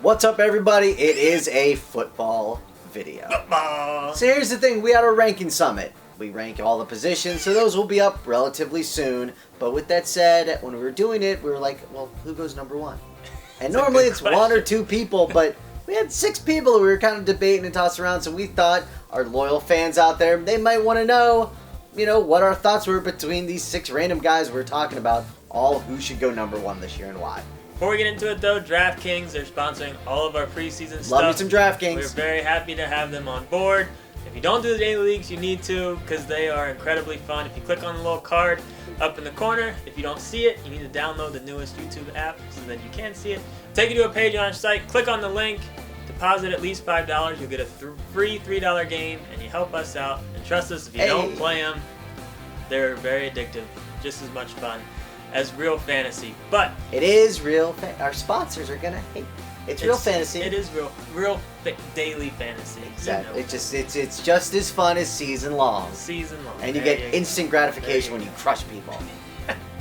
What's up, everybody? It is a football video. Football. So here's the thing, we had our ranking summit. We rank all the positions, so those will be up relatively soon. But with that said, when we were doing it, we were like, well, who goes number one? And normally it's question. 1 or 2 people, but we had 6 people we were kind of debating and tossing around, so we thought our loyal fans out there, they might want to know, what our thoughts were between these 6 random guys we were talking about, all who should go number 1 this year and why. Before we get into it, though, DraftKings, they're sponsoring all of our preseason stuff. Love me some DraftKings. We're very happy to have them on board. If you don't do the daily leagues, you need to, because they are incredibly fun. If you click on the little card up in the corner, if you don't see it, you need to download the newest YouTube app so that you can see it. Take you to a page on our site, click on the link, deposit at least $5, you'll get a free $3 game, and you help us out. And trust us, if you don't play them, they're very addictive, just as much fun as real fantasy. But it is real. Our sponsors are gonna hate. It's real fantasy. It is real daily fantasy. Exactly. It's just as fun as season long. Season long. And you get instant gratification when you crush people.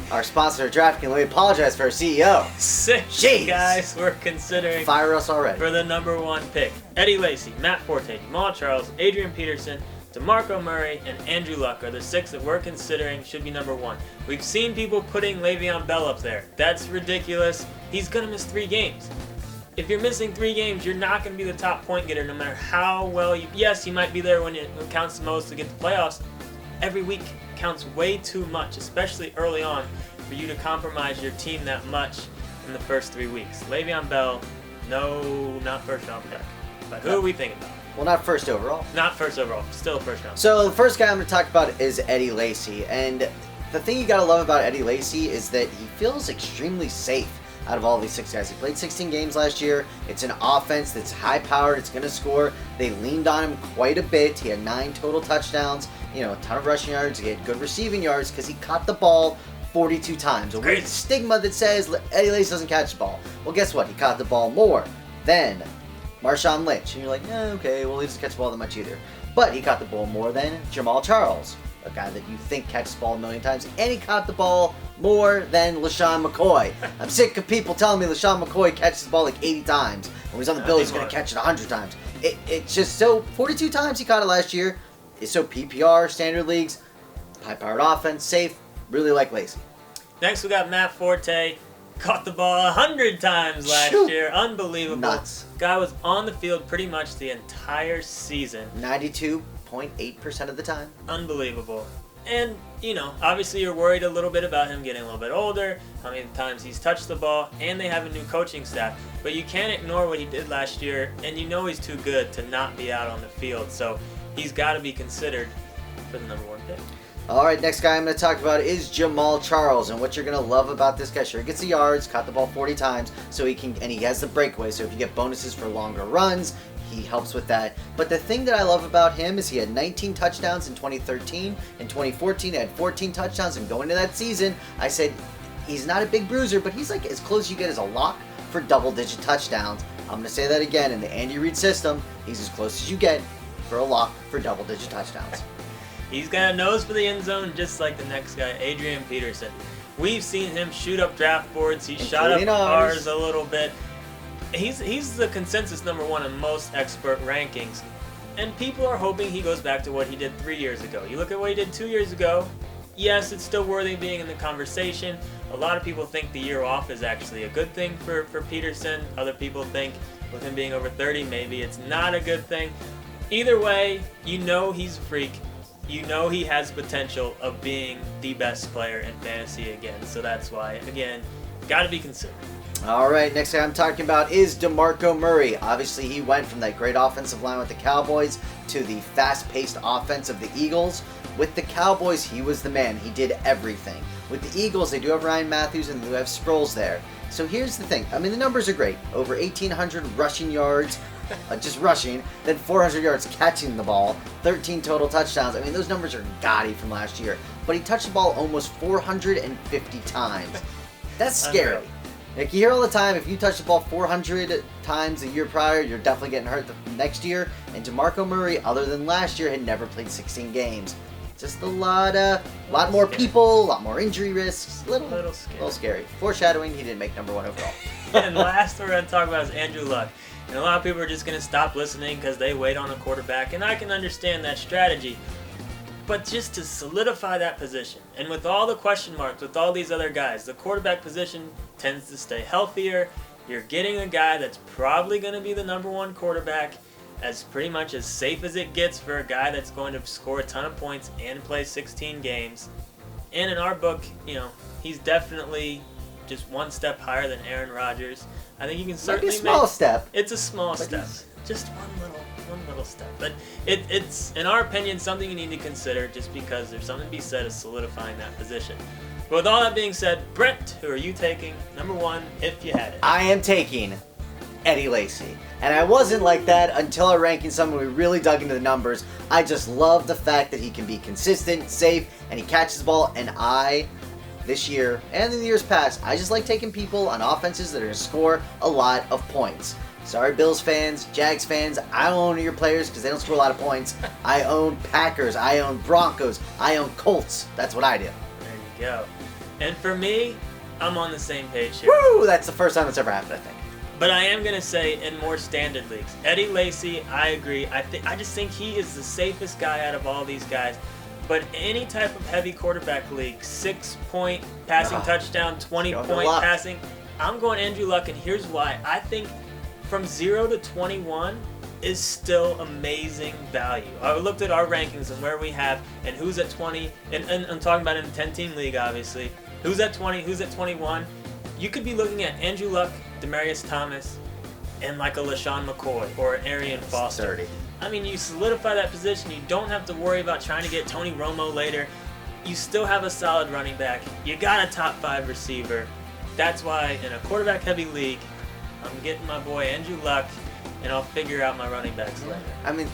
Our sponsor, DraftKings. Let me apologize for our CEO. 6 guys we're considering. Fire us already. For the number 1 pick: Eddie Lacy, Matt Forte, DeMarco Charles, Adrien Peterson, DeMarco Murray, and Andrew Luck are the 6 that we're considering should be number 1. We've seen people putting Le'Veon Bell up there. That's ridiculous. He's gonna miss 3 games. If you're missing 3 games, you're not going to be the top point getter no matter how well you... Yes, you might be there when it counts the most to get the playoffs. Every week counts way too much, especially early on, for you to compromise your team that much in the first 3 weeks. Le'Veon Bell, no, not first round pick. But who are we thinking about? Well, not first overall. Not first overall. Still first round. So the first guy I'm going to talk about is Eddie Lacy. And the thing you got to love about Eddie Lacy is that he feels extremely safe out of all these 6 guys. He played 16 games last year. It's an offense that's high-powered. It's going to score. They leaned on him quite a bit. He had 9 total touchdowns, a ton of rushing yards. He had good receiving yards because he caught the ball 42 times. A weird stigma that says Eddie Lacy doesn't catch the ball. Well, guess what? He caught the ball more than Marshawn Lynch. And you're like, okay, well, he doesn't catch the ball that much either. But he caught the ball more than Jamal Charles, a guy that you think catches the ball a million times, and he caught the ball more than LaShawn McCoy. I'm sick of people telling me LaShawn McCoy catches the ball like 80 times. When he's on the Bills, he's going to catch it 100 times. It's just so... 42 times he caught it last year. It's so PPR, standard leagues, high-powered offense, safe. Really like Lacy. Next, we got Matt Forte. Caught the ball 100 times last year. Unbelievable. Nuts. Guy was on the field pretty much the entire season. 92.8% of the time. Unbelievable. And, obviously you're worried a little bit about him getting a little bit older, how many times he's touched the ball, and they have a new coaching staff. But you can't ignore what he did last year, and he's too good to not be out on the field. So he's got to be considered for the number 1 pick. All right, next guy I'm going to talk about is Jamal Charles, and what you're going to love about this guy, sure, he gets the yards, caught the ball 40 times, so he has the breakaway, so if you get bonuses for longer runs, he helps with that. But the thing that I love about him is he had 19 touchdowns in 2013. In 2014, he had 14 touchdowns, and going into that season, I said he's not a big bruiser, but he's like as close as you get as a lock for double-digit touchdowns. I'm going to say that again, in the Andy Reid system, he's as close as you get for a lock for double-digit touchdowns. He's got a nose for the end zone, just like the next guy, Adrien Peterson. We've seen him shoot up draft boards. He shot up ours a little bit. He's the consensus number 1 in most expert rankings. And people are hoping he goes back to what he did 3 years ago. You look at what he did 2 years ago. Yes, it's still worthy of being in the conversation. A lot of people think the year off is actually a good thing for Peterson. Other people think with him being over 30, maybe it's not a good thing. Either way, he's a freak. He has potential of being the best player in fantasy again. So that's why, again, got to be considered. All right, next guy I'm talking about is DeMarco Murray. Obviously, he went from that great offensive line with the Cowboys to the fast-paced offense of the Eagles. With the Cowboys, he was the man. He did everything. With the Eagles, they do have Ryan Matthews and they do have Sproles there. So here's the thing. The numbers are great. Over 1,800 rushing yards, just rushing, then 400 yards catching the ball, 13 total touchdowns. Those numbers are gaudy from last year. But he touched the ball almost 450 times. That's scary. Like, you hear all the time, if you touch the ball 400 times the year prior, you're definitely getting hurt the next year. And DeMarco Murray, other than last year, had never played 16 games. Just a lot more people, a lot more injury risks. Little scary. Foreshadowing, he didn't make number 1 overall. And last we're going to talk about is Andrew Luck. And a lot of people are just going to stop listening because they wait on a quarterback. And I can understand that strategy. But just to solidify that position, and with all the question marks, with all these other guys, the quarterback position tends to stay healthier. You're getting a guy that's probably going to be the number 1 quarterback, as pretty much as safe as it gets for a guy that's going to score a ton of points and play 16 games. And in our book, he's definitely just one step higher than Aaron Rodgers. I think you can certainly make a small step. It's a small step. Just one little step. But it's, in our opinion, something you need to consider just because there's something to be said of solidifying that position. But with all that being said, Brent, who are you taking? Number 1, if you had it. I am taking Eddie Lacy. And I wasn't like that until I ranked someone we really dug into the numbers. I just love the fact that he can be consistent, safe, and he catches the ball. And this year, and in the years past, I just like taking people on offenses that are going to score a lot of points. Sorry, Bills fans, Jags fans, I own your players because they don't score a lot of points. I own Packers, I own Broncos, I own Colts. That's what I do. There you go. And for me, I'm on the same page here. Woo! That's the first time it's ever happened, I think. But I am going to say in more standard leagues, Eddie Lacy, I agree. I just think he is the safest guy out of all these guys. But any type of heavy quarterback league, 6-point passing touchdown, 20-point passing, I'm going Andrew Luck, and here's why. I think from 0 to 21 is still amazing value. I looked at our rankings and where we have, and who's at 20, and I'm talking about in a 10-team league, obviously. Who's at 20, who's at 21. You could be looking at Andrew Luck, Demaryius Thomas, and like a LaShawn McCoy or an Arian Foster. 30. I mean, you solidify that position. You don't have to worry about trying to get Tony Romo later. You still have a solid running back. You got a top 5 receiver. That's why in a quarterback-heavy league, I'm getting my boy Andrew Luck, and I'll figure out my running backs later. I mean,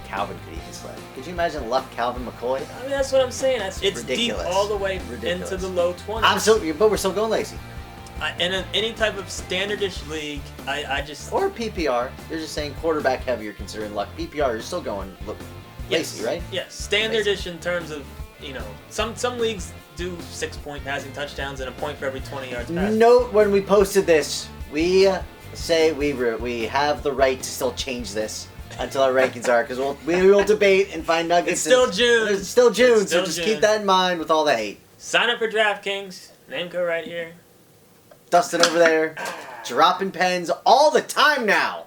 Calvin could even slide. Could you imagine Luck, Calvin, McCoy? I mean, that's what I'm saying. It's ridiculous. Deep all the way into the low 20s. But we're still going Lacy. In any type of standardish league, I just... Or PPR. You're just saying quarterback heavier considering Luck. PPR, you're still going Lacy, right? Yes, standardish in terms of, some leagues do 6-point passing touchdowns and a point for every 20 yards passed. Note when we posted this, we say we have the right to still change this until our rankings are, because we will debate and find nuggets. It's still June. It's still June, so just keep that in mind with all the hate. Sign up for DraftKings. Name code right here. Dustin over there, dropping pens all the time now.